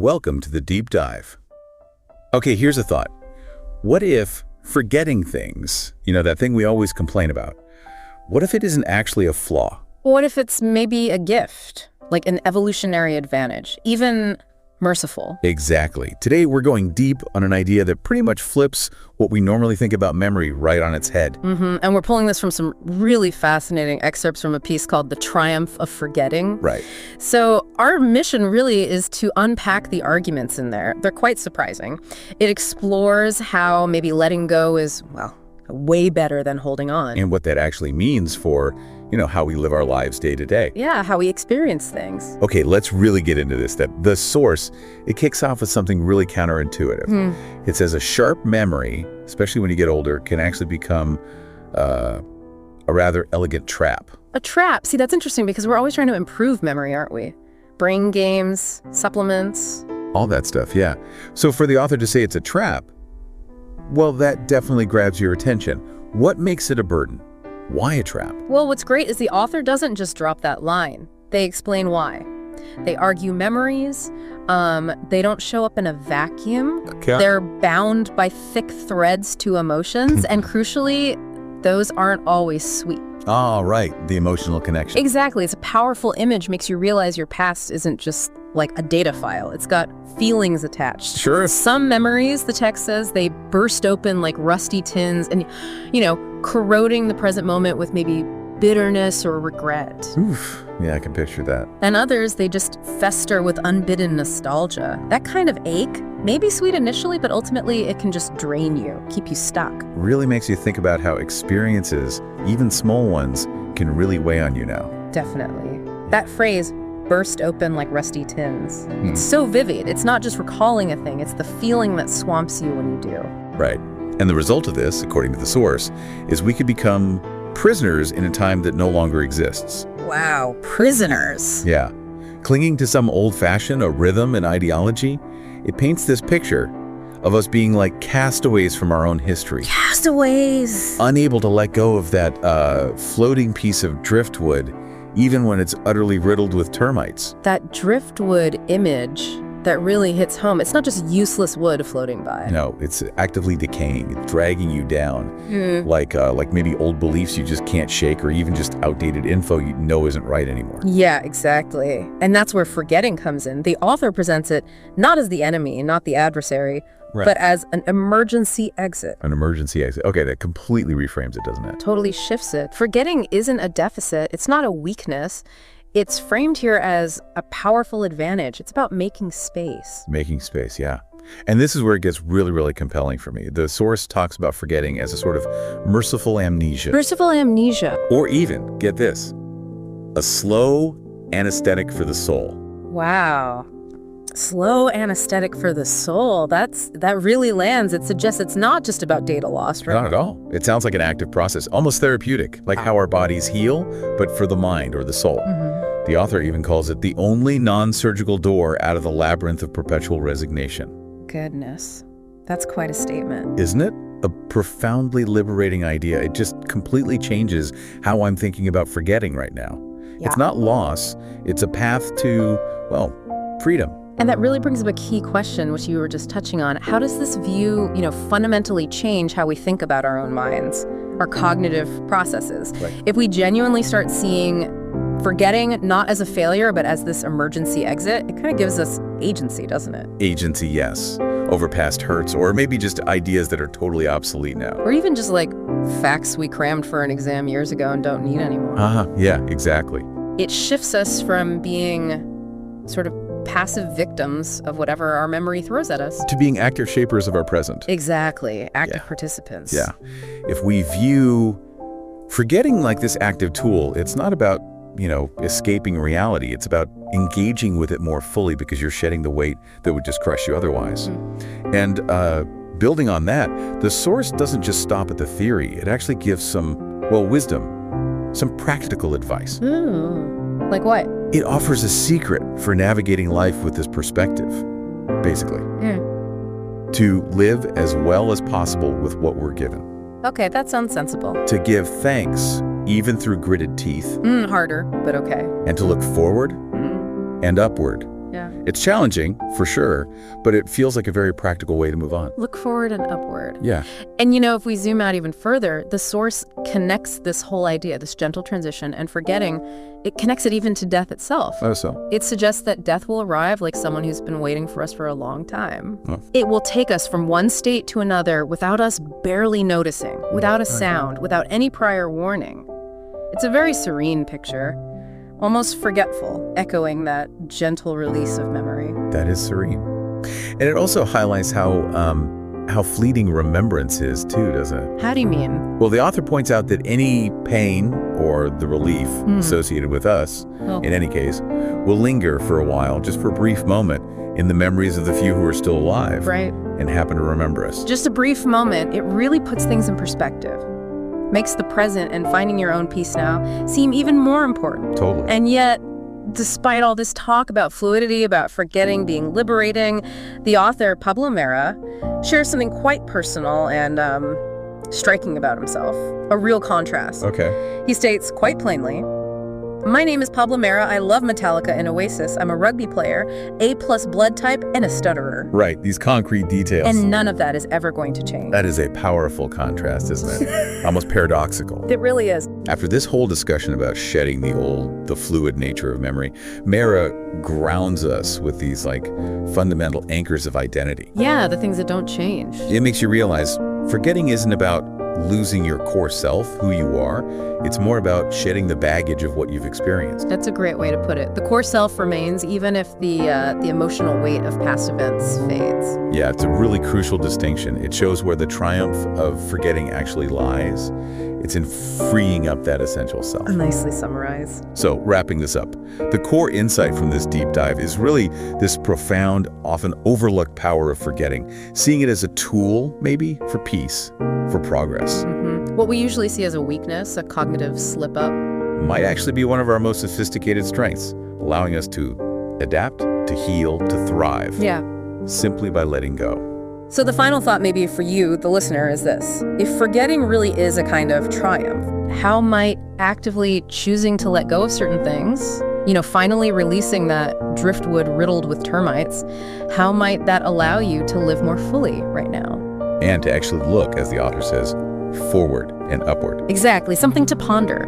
Welcome to the deep dive. Okay, here's a thought. What if forgetting things, that thing we always complain about, what if it isn't actually a flaw? What if it's maybe a gift, like an evolutionary advantage, even merciful? Exactly. Today we're going deep on an idea that pretty much flips what we normally think about memory right on its head. And we're pulling this from some really fascinating excerpts from a piece called The Triumph of Forgetting. Right. So our mission really is to unpack the arguments in there. They're quite surprising. It explores how maybe letting go is, well, way better than holding on. And what that actually means for, how we live our lives day to day. Yeah, how we experience things. Okay, let's really get into this. That the source, it kicks off with something really counterintuitive. It says a sharp memory, especially when you get older, can actually become a rather elegant trap. A trap? See, that's interesting because we're always trying to improve memory, aren't we? Brain games, supplements. All that stuff, yeah. So for the author to say it's a trap, well, that definitely grabs your attention. What makes it a burden? Why a trap? Well, what's great is the author doesn't just drop that line. They explain why. They argue memories. They don't show up in a vacuum. Okay. They're bound by thick threads to emotions. And crucially, those aren't always sweet. Oh, right. The emotional connection. Exactly. It's a powerful image, makes you realize your past isn't just like a data file. It's got feelings attached. Sure. Some memories, the text says, they burst open like rusty tins and, corroding the present moment with maybe bitterness or regret. Oof. Yeah, I can picture that. And others, they just fester with unbidden nostalgia. That kind of ache may be sweet initially, but ultimately it can just drain you, keep you stuck. Really makes you think about how experiences, even small ones, can really weigh on you now. Definitely. That phrase, burst open like rusty tins. It's so vivid. It's not just recalling a thing, it's the feeling that swamps you when you do. Right. And the result of this, according to the source, is we could become prisoners in a time that no longer exists. Wow, prisoners. Yeah. Clinging to some old-fashioned, a rhythm and ideology, it paints this picture of us being like castaways from our own history. Castaways. Unable to let go of that floating piece of driftwood, even when it's utterly riddled with termites. That driftwood image that really hits home. It's not just useless wood floating by. No, it's actively decaying, it's dragging you down, like maybe old beliefs you just can't shake, or even just outdated info you know isn't right anymore. Yeah, exactly. And that's where forgetting comes in. The author presents it not as the enemy, not the adversary, Right. but as an emergency exit. An emergency exit. Okay, that completely reframes it, doesn't it? Totally shifts it. Forgetting isn't a deficit. It's not a weakness. It's framed here as a powerful advantage. It's about making space. Making space, yeah. And this is where it gets really, really compelling for me. The source talks about forgetting as a sort of merciful amnesia. Merciful amnesia. Or even, get this, a slow anesthetic for the soul. Wow. Slow anesthetic for the soul. That really lands. It suggests it's not just about data loss, right? Not at all. It sounds like an active process, almost therapeutic, like how our bodies heal, but for the mind or the soul. The author even calls it the only non-surgical door out of the labyrinth of perpetual resignation. Goodness. That's quite a statement. Isn't it? A profoundly liberating idea. It just completely changes how I'm thinking about forgetting right now. Yeah. It's not loss. It's a path to, well, freedom. And that really brings up a key question, which you were just touching on. How does this view, fundamentally change how we think about our own minds, our cognitive processes? Right. If we genuinely start seeing forgetting not as a failure, but as this emergency exit, it kind of gives us agency, doesn't it? Agency, yes. Over past hurts, or maybe just ideas that are totally obsolete now. Or even just like facts we crammed for an exam years ago and don't need anymore. Yeah, exactly. It shifts us from being sort of passive victims of whatever our memory throws at us. To being active shapers of our present. Exactly. Active participants. Yeah. If we view forgetting like this active tool, it's not about, escaping reality. It's about engaging with it more fully because you're shedding the weight that would just crush you otherwise. And building on that, the source doesn't just stop at the theory. It actually gives some, wisdom, some practical advice. Like what? It offers a secret for navigating life with this perspective, basically. To live as well as possible with what we're given. Okay, that sounds sensible. To give thanks, even through gritted teeth. Harder, but okay. And to look forward and upward, Yeah. It's challenging, for sure, but it feels like a very practical way to move on. Look forward and upward. Yeah. And if we zoom out even further, the source connects this whole idea, this gentle transition and forgetting, it connects it even to death itself. Oh, so? It suggests that death will arrive like someone who's been waiting for us for a long time. Oh. It will take us from one state to another without us barely noticing, without a sound, without any prior warning. It's a very serene picture, almost forgetful, echoing that gentle release of memory. That is serene. And it also highlights how fleeting remembrance is, too, doesn't it? How do you mean? Well, the author points out that any pain or the relief associated with us, in any case, will linger for a while, just for a brief moment, in the memories of the few who are still alive. Right. And happen to remember us. Just a brief moment, it really puts things in perspective. Makes the present and finding your own peace now seem even more important. Totally. And yet, despite all this talk about fluidity, about forgetting being liberating, the author, Pablo Mera, shares something quite personal and striking about himself. A real contrast. Okay. He states quite plainly, "My name is Pablo Mera. I love Metallica and Oasis. I'm a rugby player, A+ blood type, and a stutterer." Right, these concrete details. And none of that is ever going to change. That is a powerful contrast, isn't it? Almost paradoxical. It really is. After this whole discussion about shedding the fluid nature of memory, Mera grounds us with these fundamental anchors of identity. Yeah, the things that don't change. It makes you realize forgetting isn't about losing your core self, who you are. It's more about shedding the baggage of what you've experienced. That's a great way to put it. The core self remains even if the emotional weight of past events fades. Yeah, it's a really crucial distinction. It shows where the triumph of forgetting actually lies. It's in freeing up that essential self. Nicely summarized. So, wrapping this up, the core insight from this deep dive is really this profound, often overlooked power of forgetting, seeing it as a tool, maybe, for peace, for progress. What we usually see as a weakness, a cognitive slip-up, might actually be one of our most sophisticated strengths, allowing us to adapt, to heal, to thrive. Yeah. Simply by letting go. So the final thought maybe for you, the listener, is this. If forgetting really is a kind of triumph, how might actively choosing to let go of certain things, finally releasing that driftwood riddled with termites, how might that allow you to live more fully right now? And to actually look, as the author says, forward and upward. Exactly, something to ponder.